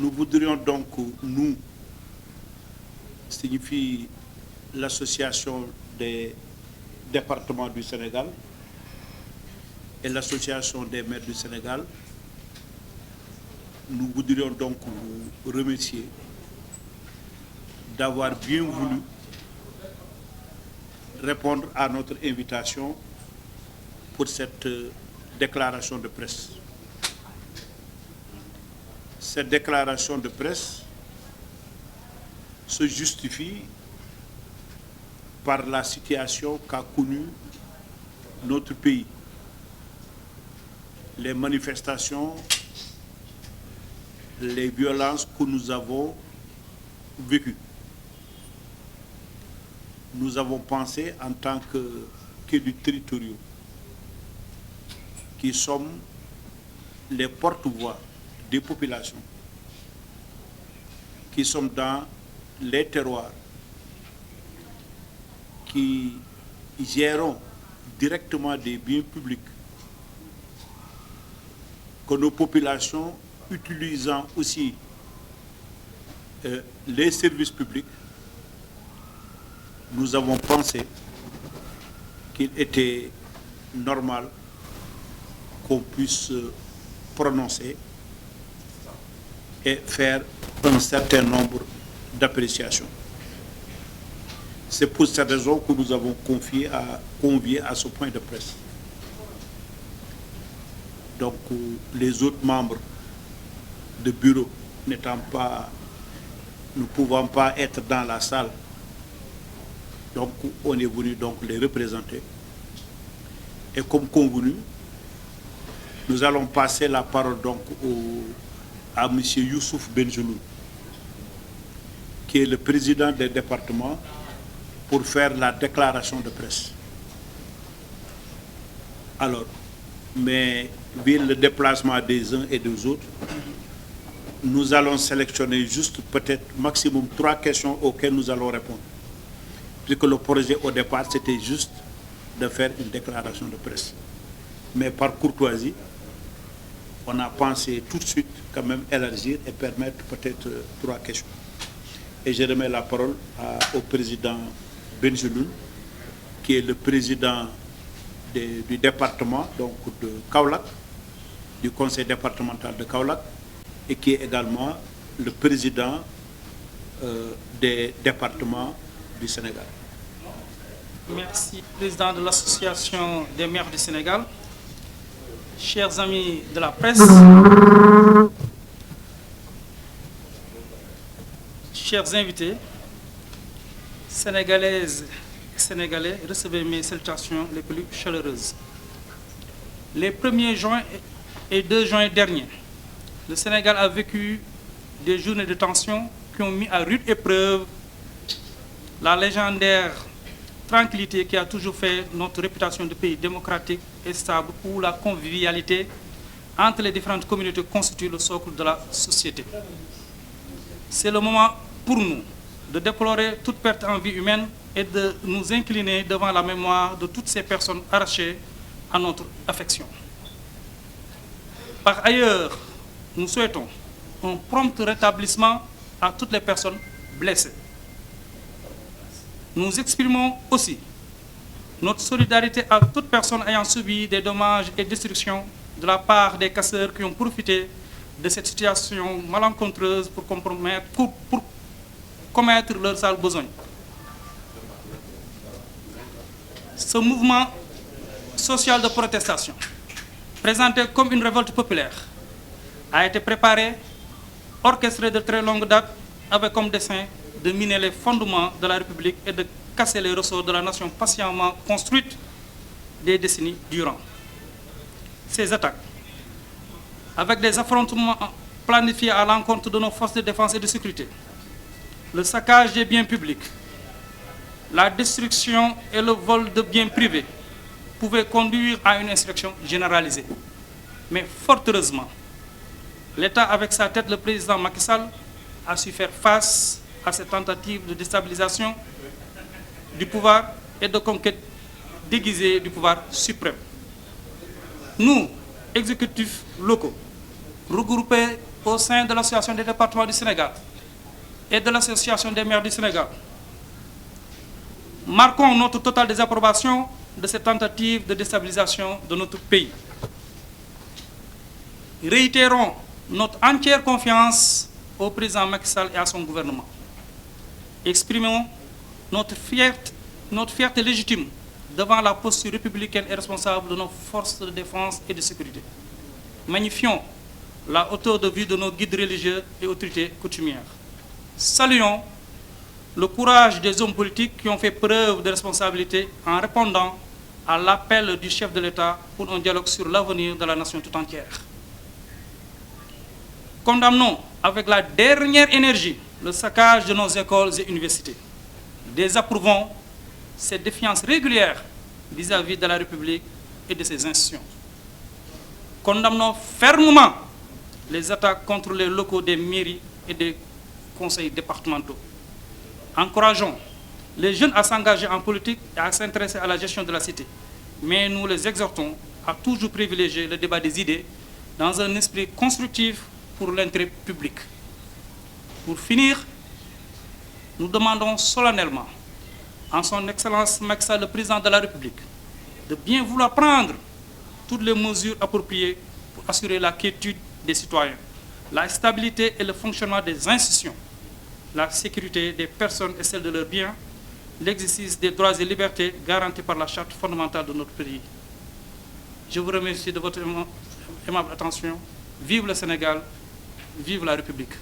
Nous voudrions donc, nous, signifie l'association des départements du Sénégal et l'association des maires du Sénégal, nous voudrions donc vous remercier d'avoir bien voulu répondre à notre invitation pour cette déclaration de presse. Cette déclaration de presse se justifie par la situation qu'a connue notre pays. Les manifestations, les violences que nous avons vécues. Nous avons pensé en tant qu'élus territoriaux, qui sommes les porte-voix des populations, qui sommes dans les terroirs, qui gérons directement des biens publics, que nos populations, utilisant aussi les services publics, nous avons pensé qu'il était normal qu'on puisse prononcer et faire un certain nombre d'appréciations. C'est pour cette raison que nous avons convié à ce point de presse. Donc, les autres membres de bureau ne pouvant pas être dans la salle, donc on est venu donc les représenter. Et comme convenu, nous allons passer la parole donc à M. Youssouf Benjeloun, qui est le président des départements, pour faire la déclaration de presse. Alors, mais vu le déplacement des uns et des autres, nous allons sélectionner juste peut-être maximum 3 questions auxquelles nous allons répondre. Puisque le projet au départ, c'était juste de faire une déclaration de presse. Mais par courtoisie, on a pensé tout de suite quand même élargir et permettre peut-être 3 questions. Et je remets la parole au président Benjeloun, qui est le président du département donc de Kaolack, du conseil départemental de Kaolack, et qui est également le président des départements du Sénégal. Merci, président de l'association des maires du Sénégal, chers amis de la presse, chers invités, Sénégalaises et Sénégalais, recevez mes salutations les plus chaleureuses. Les 1er juin et 2 juin derniers, le Sénégal a vécu des journées de tension qui ont mis à rude épreuve la légendaire tranquillité qui a toujours fait notre réputation de pays démocratique et stable, où la convivialité entre les différentes communautés constitue le socle de la société. C'est le moment pour nous de déplorer toute perte en vie humaine et de nous incliner devant la mémoire de toutes ces personnes arrachées à notre affection. Par ailleurs, nous souhaitons un prompt rétablissement à toutes les personnes blessées. Nous exprimons aussi notre solidarité à toute personne ayant subi des dommages et destructions de la part des casseurs qui ont profité de cette situation malencontreuse pour commettre leurs sales besognes. Ce mouvement social de protestation, présenté comme une révolte populaire, a été préparé, orchestré de très longue date, avec comme dessein de miner les fondements de la République et de casser les ressorts de la nation patiemment construite des décennies durant. Ces attaques, avec des affrontements planifiés à l'encontre de nos forces de défense et de sécurité, le saccage des biens publics, la destruction et le vol de biens privés pouvaient conduire à une insurrection généralisée. Mais fort heureusement, l'État, avec sa tête, le président Macky Sall, a su faire face à cette tentative de déstabilisation du pouvoir et de conquête déguisée du pouvoir suprême. Nous, exécutifs locaux, regroupés au sein de l'Association des départements du Sénégal et de l'Association des maires du Sénégal. Marquons notre totale désapprobation de ces tentatives de déstabilisation de notre pays. Réitérons notre entière confiance au président Macky Sall et à son gouvernement. Exprimons notre fierté légitime devant la posture républicaine et responsable de nos forces de défense et de sécurité. Magnifions la hauteur de vue de nos guides religieux et autorités coutumières. Saluons le courage des hommes politiques qui ont fait preuve de responsabilité en répondant à l'appel du chef de l'État pour un dialogue sur l'avenir de la nation tout entière. Condamnons avec la dernière énergie le saccage de nos écoles et universités. Désapprouvons cette défiance régulière vis-à-vis de la République et de ses institutions. Condamnons fermement les attaques contre les locaux des mairies et des conseils départementaux. Encourageons les jeunes à s'engager en politique et à s'intéresser à la gestion de la cité. Mais nous les exhortons à toujours privilégier le débat des idées dans un esprit constructif pour l'intérêt public. Pour finir, nous demandons solennellement en son Excellence Macky Sall, le président de la République, de bien vouloir prendre toutes les mesures appropriées pour assurer la quiétude des citoyens, la stabilité et le fonctionnement des institutions, la sécurité des personnes et celle de leurs biens, l'exercice des droits et libertés garantis par la Charte fondamentale de notre pays. Je vous remercie de votre aimable attention. Vive le Sénégal, vive la République.